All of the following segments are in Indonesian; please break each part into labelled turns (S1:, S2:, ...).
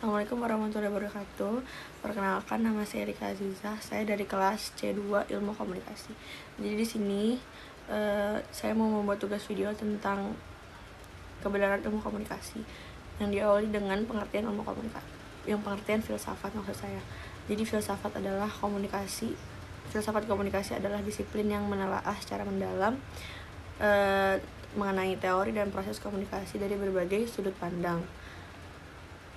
S1: Assalamualaikum warahmatullahi wabarakatuh. Perkenalkan, nama saya Rika Azizah. Saya dari kelas C2 Ilmu Komunikasi. Jadi di sini saya mau membuat tugas video tentang kebenaran ilmu komunikasi yang diawali dengan pengertian ilmu komunikasi, yang pengertian filsafat maksud saya. Jadi filsafat komunikasi adalah disiplin yang menelaah secara mendalam mengenai teori dan proses komunikasi dari berbagai sudut pandang.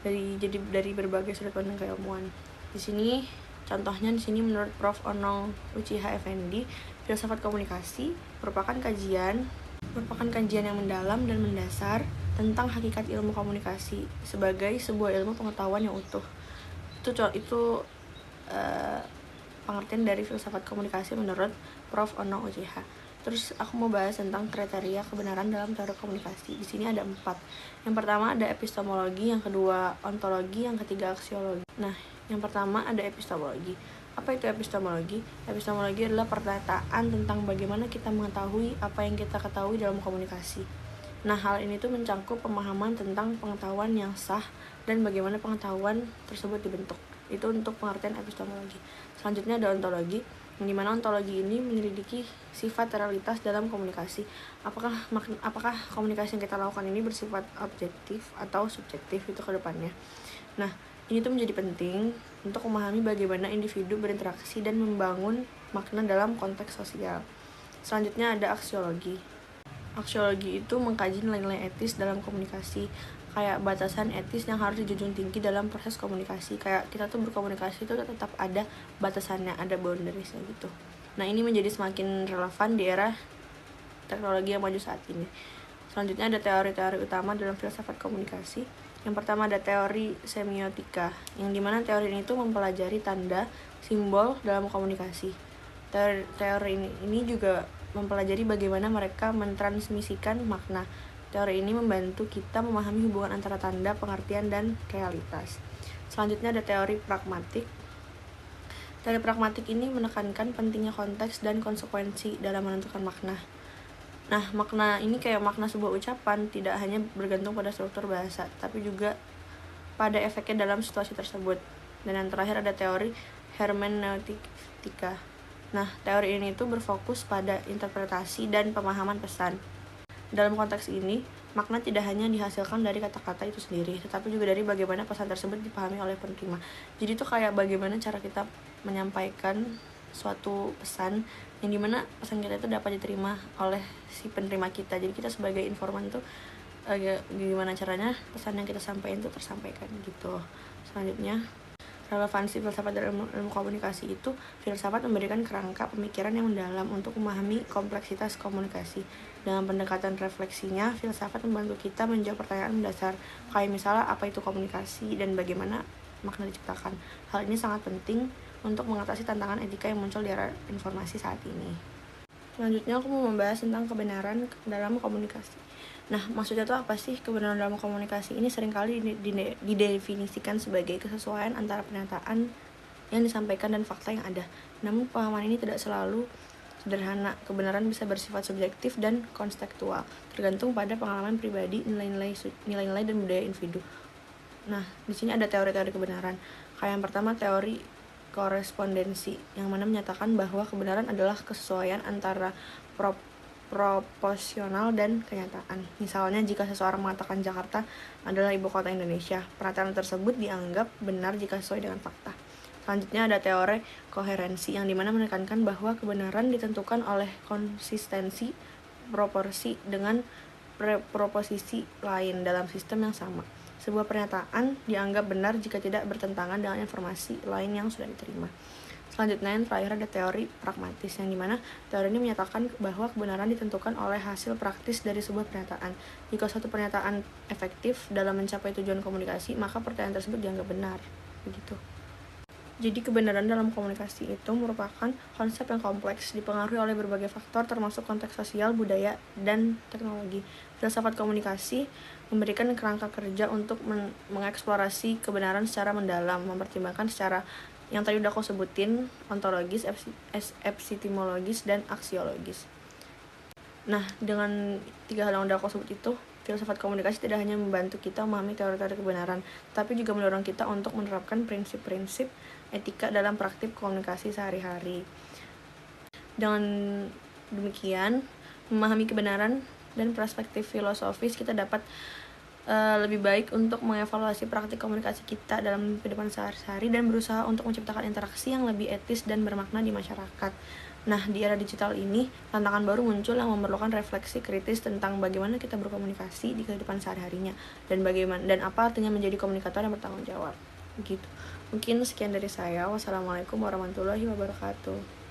S1: Dari berbagai sudut pandang keilmuan. Di sini contohnya menurut Prof. Onong Uchiha Effendi, filsafat komunikasi merupakan kajian yang mendalam dan mendasar tentang hakikat ilmu komunikasi sebagai sebuah ilmu pengetahuan yang utuh. Itu pengertian dari filsafat komunikasi menurut Prof. Onong Uchiha. Terus aku mau bahas tentang kriteria kebenaran dalam teori komunikasi. Di sini ada 4. Yang pertama ada epistemologi, yang kedua ontologi, yang ketiga aksiologi. Nah, yang pertama ada epistemologi. Apa itu epistemologi? Epistemologi adalah perkataan tentang bagaimana kita mengetahui apa yang kita ketahui dalam komunikasi. Nah, hal ini tuh mencangkup pemahaman tentang pengetahuan yang sah dan bagaimana pengetahuan tersebut dibentuk. Itu untuk pengertian epistemologi. Selanjutnya ada ontologi, yang dimana ontologi ini menyelidiki sifat realitas dalam komunikasi. Apakah komunikasi yang kita lakukan ini bersifat objektif atau subjektif itu ke depannya. Nah, ini tuh menjadi penting untuk memahami bagaimana individu berinteraksi dan membangun makna dalam konteks sosial. Selanjutnya ada aksiologi. Aksiologi itu mengkaji nilai-nilai etis dalam komunikasi, kayak batasan etis yang harus dijunjung tinggi dalam proses komunikasi. Kayak kita tuh berkomunikasi itu tetap ada batasannya, ada boundariesnya gitu. Nah, ini menjadi semakin relevan di era teknologi yang maju saat ini. Selanjutnya ada teori-teori utama dalam filsafat komunikasi. Yang pertama ada teori semiotika, yang dimana teori ini tuh mempelajari tanda, simbol dalam komunikasi. Teori ini juga mempelajari bagaimana mereka mentransmisikan makna. Teori ini membantu kita memahami hubungan antara tanda, pengertian, dan realitas. Selanjutnya ada teori pragmatik. Teori pragmatik ini menekankan pentingnya konteks dan konsekuensi dalam menentukan makna. Nah, makna ini kayak makna sebuah ucapan tidak hanya bergantung pada struktur bahasa, tapi juga pada efeknya dalam situasi tersebut. Dan yang terakhir ada teori hermeneutika. Nah, teori ini tuh berfokus pada interpretasi dan pemahaman pesan. Dalam konteks ini, makna tidak hanya dihasilkan dari kata-kata itu sendiri, tetapi juga dari bagaimana pesan tersebut dipahami oleh penerima. Jadi itu kayak bagaimana cara kita menyampaikan suatu pesan yang dimana pesan kita itu dapat diterima oleh si penerima kita. Jadi kita sebagai informan tuh gimana caranya pesan yang kita sampaikan itu tersampaikan gitu. Selanjutnya, relevansi filsafat dalam ilmu komunikasi itu, filsafat memberikan kerangka pemikiran yang mendalam untuk memahami kompleksitas komunikasi. Dengan pendekatan refleksinya, filsafat membantu kita menjawab pertanyaan mendasar, kayak misalnya apa itu komunikasi dan bagaimana makna diciptakan. Hal ini sangat penting untuk mengatasi tantangan etika yang muncul di era informasi saat ini. Selanjutnya aku mau membahas tentang kebenaran dalam komunikasi. Nah, maksudnya itu apa sih kebenaran dalam komunikasi? Ini seringkali didefinisikan sebagai kesesuaian antara pernyataan yang disampaikan dan fakta yang ada. Namun pemahaman ini tidak selalu sederhana. Kebenaran bisa bersifat subjektif dan konstekstual, tergantung pada pengalaman pribadi, nilai-nilai dan budaya individu. Nah, di sini ada teori-teori kebenaran. Kayak yang pertama teori korespondensi, yang mana menyatakan bahwa kebenaran adalah kesesuaian antara proporsional dan kenyataan. Misalnya jika seseorang mengatakan Jakarta adalah ibu kota Indonesia, pernyataan tersebut dianggap benar jika sesuai dengan fakta. Selanjutnya ada teori koherensi, yang dimana menekankan bahwa kebenaran ditentukan oleh konsistensi proporsi dengan proposisi lain dalam sistem yang sama. Sebuah pernyataan dianggap benar jika tidak bertentangan dengan informasi lain yang sudah diterima. Selanjutnya yang terakhir ada teori pragmatis, yang dimana teori ini menyatakan bahwa kebenaran ditentukan oleh hasil praktis dari sebuah pernyataan. Jika suatu pernyataan efektif dalam mencapai tujuan komunikasi, maka pernyataan tersebut dianggap benar. Begitu. Jadi kebenaran dalam komunikasi itu merupakan konsep yang kompleks, dipengaruhi oleh berbagai faktor termasuk konteks sosial, budaya, dan teknologi. Filsafat komunikasi memberikan kerangka kerja untuk mengeksplorasi kebenaran secara mendalam, mempertimbangkan secara yang tadi udah aku sebutin, ontologis, epistemologis, dan aksiologis. Nah, dengan 3 hal yang udah aku sebut itu, Filsafat komunikasi tidak hanya membantu kita memahami teori-teori kebenaran, tapi juga mendorong kita untuk menerapkan prinsip-prinsip etika dalam praktik komunikasi sehari-hari. Dengan demikian, memahami kebenaran dan perspektif filosofis, kita dapat lebih baik untuk mengevaluasi praktik komunikasi kita dalam kehidupan sehari-hari dan berusaha untuk menciptakan interaksi yang lebih etis dan bermakna di masyarakat. Nah, di era digital ini, tantangan baru muncul yang memerlukan refleksi kritis tentang bagaimana kita berkomunikasi di kehidupan sehari-harinya dan apa artinya menjadi komunikator yang bertanggung jawab. Begitu. Mungkin sekian dari saya. Wassalamualaikum warahmatullahi wabarakatuh.